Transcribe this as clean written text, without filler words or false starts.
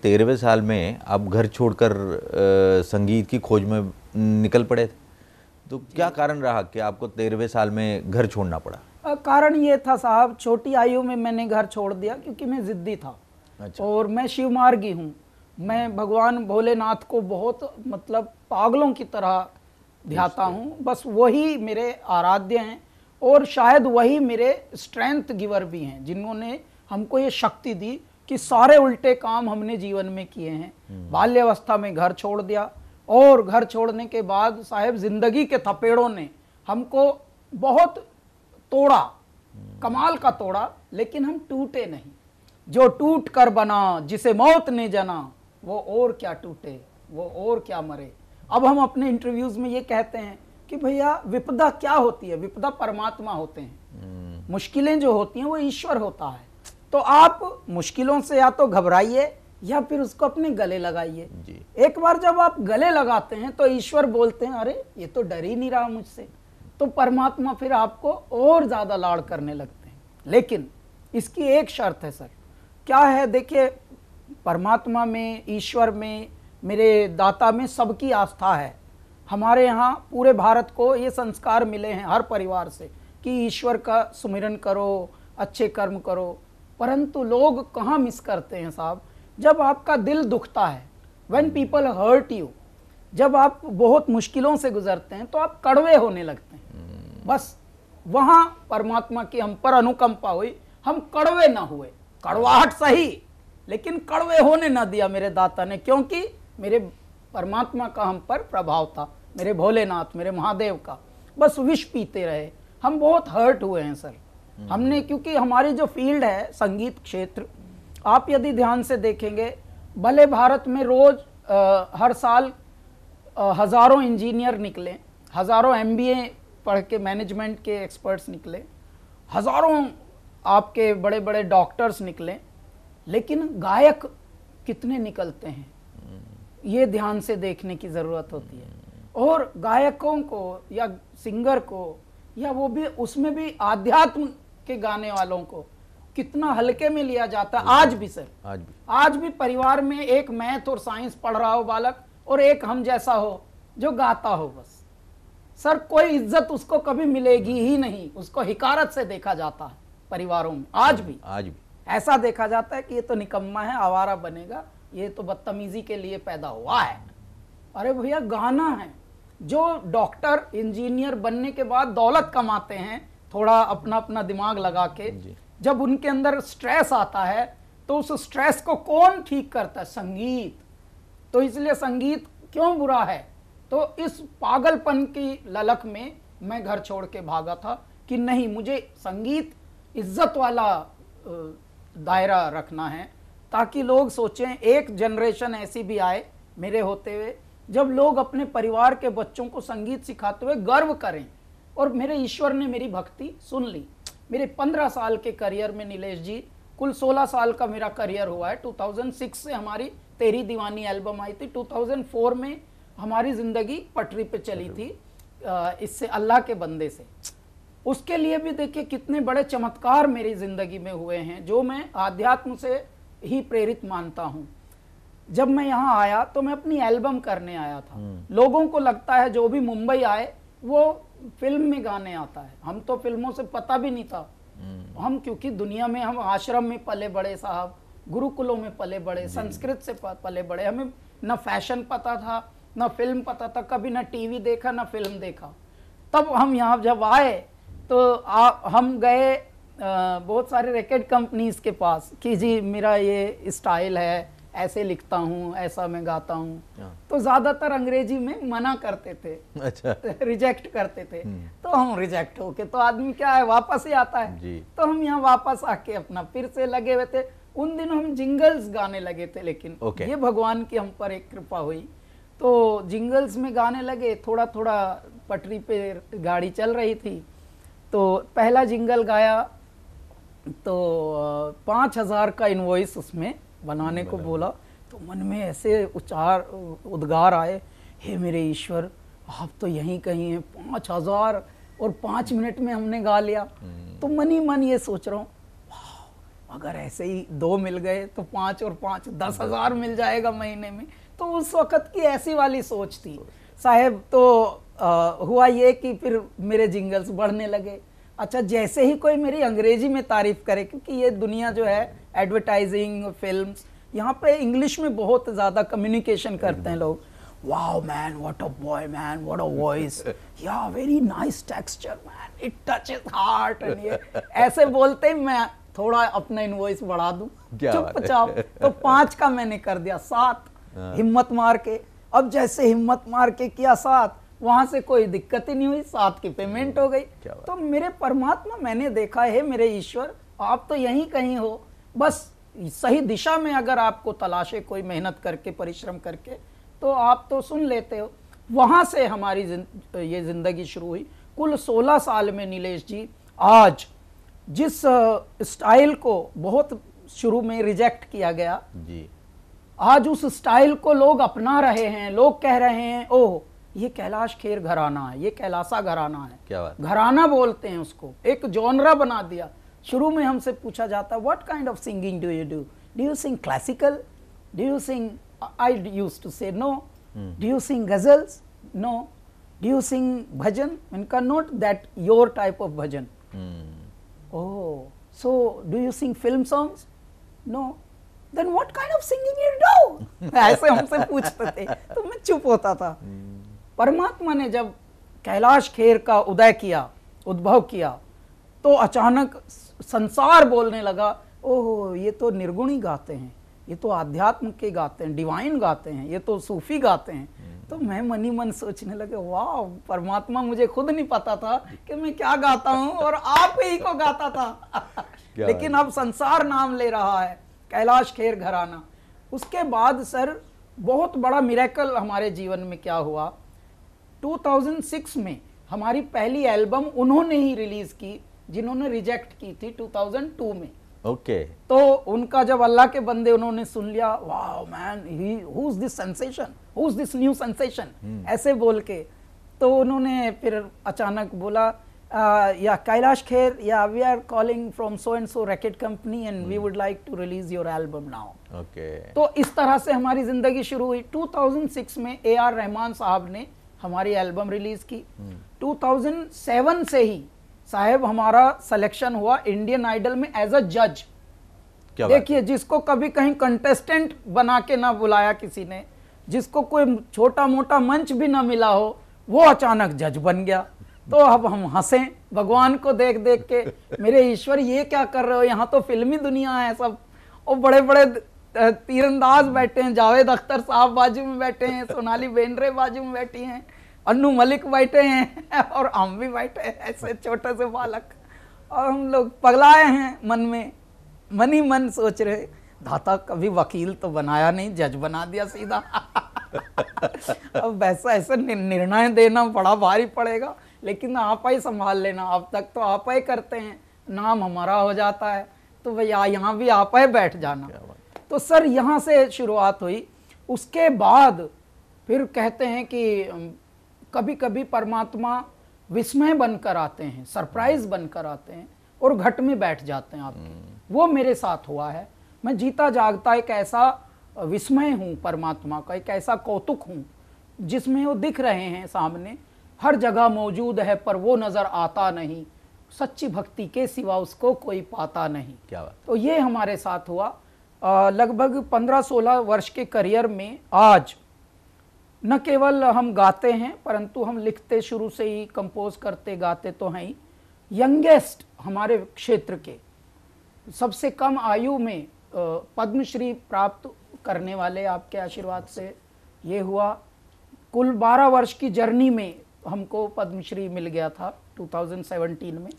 13वें साल में आप घर छोड़कर संगीत की खोज में निकल पड़े थे, तो क्या कारण रहा कि आपको 13वें साल में घर छोड़ना पड़ा? कारण ये था साहब, छोटी आयु में मैंने घर छोड़ दिया क्योंकि मैं जिद्दी था। अच्छा। और मैं शिव मार्गी हूँ। मैं भगवान भोलेनाथ को बहुत मतलब पागलों की तरह ध्याता हूँ। बस वही मेरे आराध्य हैं और शायद वही मेरे स्ट्रेंथ गिवर भी हैं, जिन्होंने हमको ये शक्ति दी कि सारे उल्टे काम हमने जीवन में किए हैं। बाल्यावस्था में घर छोड़ दिया और घर छोड़ने के बाद साहब जिंदगी के थपेड़ों ने हमको बहुत तोड़ा, कमाल का तोड़ा, लेकिन हम टूटे नहीं। जो टूट कर बना, जिसे मौत ने जना, वो और क्या टूटे, वो और क्या मरे। अब हम अपने इंटरव्यूज में ये कहते हैं कि भैया विपदा क्या होती है? विपदा परमात्मा होते हैं, मुश्किलें जो होती हैं वो ईश्वर होता है। तो आप मुश्किलों से या तो घबराइए या फिर उसको अपने गले लगाइए। एक बार जब आप गले लगाते हैं तो ईश्वर बोलते हैं अरे ये तो डर ही नहीं रहा मुझसे, तो परमात्मा फिर आपको और ज्यादा लाड़ करने लगते हैं। लेकिन इसकी एक शर्त है सर, क्या है? देखिए, परमात्मा में, ईश्वर में, मेरे दाता में सबकी आस्था है। हमारे यहाँ पूरे भारत को ये संस्कार मिले हैं हर परिवार से कि ईश्वर का सुमिरन करो, अच्छे कर्म करो। परंतु लोग कहाँ मिस करते हैं साहब? जब आपका दिल दुखता है, व्हेन पीपल हर्ट यू, जब आप बहुत मुश्किलों से गुजरते हैं तो आप कड़वे होने लगते हैं। बस वहां परमात्मा की हम पर अनुकंपा हुई, हम कड़वे ना हुए। कड़वाहट सही, लेकिन कड़वे होने ना दिया मेरे दाता ने, क्योंकि मेरे परमात्मा का हम पर प्रभाव था, मेरे भोलेनाथ, मेरे महादेव का। बस विष पीते रहे। हम बहुत हर्ट हुए हैं सर हमने, क्योंकि हमारी जो फील्ड है संगीत क्षेत्र, आप यदि ध्यान से देखेंगे, भले भारत में रोज हर साल हजारों इंजीनियर निकले, हजारों MBA पढ़ के मैनेजमेंट के एक्सपर्ट्स निकले, हजारों आपके बड़े बड़े डॉक्टर्स निकले, लेकिन गायक कितने निकलते हैं ये ध्यान से देखने की जरूरत होती है। और गायकों को या सिंगर को, या वो भी उसमें भी आध्यात्म के गाने वालों को कितना हल्के में लिया जाता है। आज भी सर, आज भी परिवार में एक मैथ और साइंस पढ़ रहा हो बालक और एक हम जैसा हो जो गाता हो, बस सर कोई इज्जत उसको कभी मिलेगी ही नहीं। उसको हिकारत से देखा जाता है परिवारों में। आज भी ऐसा देखा जाता है कि ये तो निकम्मा है, आवारा बनेगा, ये तो बदतमीजी के लिए पैदा हुआ है। अरे भैया, गाना है। जो डॉक्टर इंजीनियर बनने के बाद दौलत कमाते हैं थोड़ा अपना अपना दिमाग लगा के, जब उनके अंदर स्ट्रेस आता है तो उस स्ट्रेस को कौन ठीक करता है? संगीत। तो इसलिए संगीत क्यों बुरा है? तो इस पागलपन की ललक में मैं घर छोड़ के भागा था कि नहीं, मुझे संगीत इज्जत वाला दायरा रखना है, ताकि लोग सोचें। एक जनरेशन ऐसी भी आए मेरे होते हुए जब लोग अपने परिवार के बच्चों को संगीत सिखाते हुए गर्व करें। और मेरे ईश्वर ने मेरी भक्ति सुन ली। मेरे 15 साल के करियर में नीलेश जी, कुल 16 साल का मेरा करियर हुआ है। 2006 से हमारी तेरी दीवानी एल्बम आई थी, 2004 में हमारी जिंदगी पटरी पे चली थी इससे अल्लाह के बंदे से। उसके लिए भी देखिए कितने बड़े चमत्कार मेरी जिंदगी में हुए हैं, जो मैं आध्यात्म से ही प्रेरित मानता हूं। जब मैं यहाँ आया तो मैं अपनी एल्बम करने आया था। लोगों को लगता है जो भी मुंबई आए वो फिल्म में गाने आता है। हम तो फिल्मों से पता भी नहीं था। हम क्योंकि दुनिया में हम आश्रम में पले बड़े साहब, गुरुकुलों में पले बड़े, संस्कृत से पले बड़े। हमें न फैशन पता था, न फिल्म पता था, कभी न टीवी देखा न फिल्म देखा। तब हम यहाँ जब आए तो हम गए बहुत सारे रिकॉर्ड कंपनीज के पास कि जी मेरा ये स्टाइल है, ऐसे लिखता हूँ, ऐसा मैं गाता हूँ। तो ज्यादातर अंग्रेजी में मना करते थे। अच्छा। रिजेक्ट करते थे। तो हम रिजेक्ट होके तो आदमी क्या है, वापस ही आता है जी। तो हम यहाँ वापस आके अपना फिर से लगे हुए थे। उन दिनों हम जिंगल्स गाने लगे थे, लेकिन ये भगवान की हम पर एक कृपा हुई तो जिंगल्स में गाने लगे। थोड़ा थोड़ा पटरी पे गाड़ी चल रही थी तो पहला जिंगल गाया तो 5000 का इनवॉइस उसमें बनाने को बोला। तो मन में ऐसे उद्गार आए, हे मेरे ईश्वर, आप तो यहीं कहीं हैं। 5000 और 5 मिनट में हमने गा लिया। तो मन ही मन ये सोच रहा हूँ, अगर ऐसे ही 2 मिल गए तो 5 और 5 10,000 मिल जाएगा महीने में। तो उस वक्त की ऐसी वाली सोच थी साहब। तो हुआ ये कि फिर मेरे जिंगल्स बढ़ने लगे। अच्छा, जैसे ही कोई मेरी अंग्रेजी में तारीफ करे, क्योंकि ये दुनिया जो है एडवर्टाइजिंग, फिल्म्स, यहाँ पे इंग्लिश में बहुत ज़्यादा कम्युनिकेशन करते हैं लोग। Wow man, what a boy man, what a voice, या very nice texture man, it touches heart. And ये ऐसे बोलते ही मैं थोड़ा अपना इनवॉइस बढ़ा दूं चुपचाप। तो 5 का मैंने कर दिया 7, हिम्मत मार के। अब जैसे हिम्मत मार के किया 7, वहां से कोई दिक्कत ही नहीं हुई, 7 की पेमेंट हो गई। तो मेरे परमात्मा, मैंने देखा है मेरे ईश्वर, आप तो यहीं कहीं हो, बस सही दिशा में अगर आपको तलाशे कोई मेहनत करके, परिश्रम करके, तो आप तो सुन लेते हो। वहां से हमारी ये जिंदगी शुरू हुई। कुल 16 साल में नीलेश जी, आज जिस स्टाइल को बहुत शुरू में रिजेक्ट किया गया जी, आज उस स्टाइल को लोग अपना रहे हैं। लोग कह रहे हैं ओह ये कैलाश खेर घराना है, ये कैलासा घराना है। क्या बात। घराना बोलते हैं उसको, एक जॉनरा बना दिया। शुरू में हमसे पूछा जाता है what kind of singing do you sing classical, do you sing, I used to say no, do you sing ghazals, no, do you sing bhajan, इनका note that your type of bhajan. Oh, so do you sing film songs, no, then what kind of singing you do. ऐसे हमसे पूछते थे, तो मैं चुप होता था। परमात्मा ने जब कैलाश खेर का उदय किया, उद्भव किया, तो अचानक संसार बोलने लगा ओह ये तो निर्गुणी गाते हैं, ये तो आध्यात्म के गाते हैं, डिवाइन गाते हैं, ये तो सूफी गाते हैं। तो मैं मनी मन सोचने लगे वाह परमात्मा, मुझे खुद नहीं पता था कि मैं क्या गाता हूं और आप ही को गाता था। लेकिन अब संसार नाम ले रहा है, कैलाश खेर घराना। उसके बाद सर बहुत बड़ा मिरेकल हमारे जीवन में क्या हुआ, 2006 में हमारी पहली एल्बम उन्होंने ही रिलीज की जिन्होंने रिजेक्ट की थी 2002 में। ओके। तो उनका जब अल्लाह के बंदे उन्होंने सुन लिया, wow man, he who is this sensation, who is this new sensation, ऐसे बोल के, तो उन्होंने फिर अचानक बोला या कैलाश खेर, या we are calling from so and so racket company and we would like to release your album now. Okay. तो इस तरह से हमारी जिंदगी शुरू हुई। 2006 में AR रहमान साहब ने हमारी एल्बम रिलीज की। 2007 से ही साहब हमारा सिलेक्शन हुआ इंडियन आइडल में एज अ जज। देखिए, जिसको कभी कहीं कंटेस्टेंट बना के ना बुलाया किसी ने, जिसको कोई छोटा मोटा मंच भी ना मिला हो, वो अचानक जज बन गया। तो अब हम हंसें भगवान को देख देख के, मेरे ईश्वर ये क्या कर रहे हो, यहाँ तो फिल्मी दुनिया है सब, और बड़े बड़े तीरंदाज बैठे हैं, जावेद अख्तर साहब बाजू में बैठे हैं, सोनाली बेंद्रे बाजू में बैठी हैं, अन्नू मलिक बैठे हैं और हम भी बैठे हैं, ऐसे छोटे से बालक। और हम लोग पगलाए हैं मन में, मन ही मन सोच रहे, धाता कभी वकील तो बनाया नहीं, जज बना दिया सीधा। अब वैसा ऐसा निर्णय देना बड़ा भारी पड़ेगा, लेकिन आप ही संभाल लेना, अब तक तो आप ही करते हैं, नाम हमारा हो जाता है, तो भैया यहाँ भी आप ही बैठ जाना। तो सर यहाँ से शुरुआत हुई। उसके बाद फिर कहते हैं कि कभी कभी परमात्मा विस्मय बनकर आते हैं, सरप्राइज बनकर आते हैं और घट में बैठ जाते हैं आपके। वो मेरे साथ हुआ है। मैं जीता जागता एक ऐसा विस्मय हूँ परमात्मा का, एक ऐसा कौतुक हूँ जिसमें वो दिख रहे हैं सामने, हर जगह मौजूद है पर वो नजर आता नहीं, सच्ची भक्ति के सिवा उसको कोई पाता नहीं। क्या बात। तो ये हमारे साथ हुआ। लगभग 15-16 वर्ष के करियर में आज न केवल हम गाते हैं, परंतु हम लिखते, शुरू से ही कंपोज करते गाते तो हैं ही। यंगेस्ट हमारे क्षेत्र के, सबसे कम आयु में पद्मश्री प्राप्त करने वाले आपके आशीर्वाद से ये हुआ। कुल 12 वर्ष की जर्नी में हमको पद्मश्री मिल गया था 2017 में।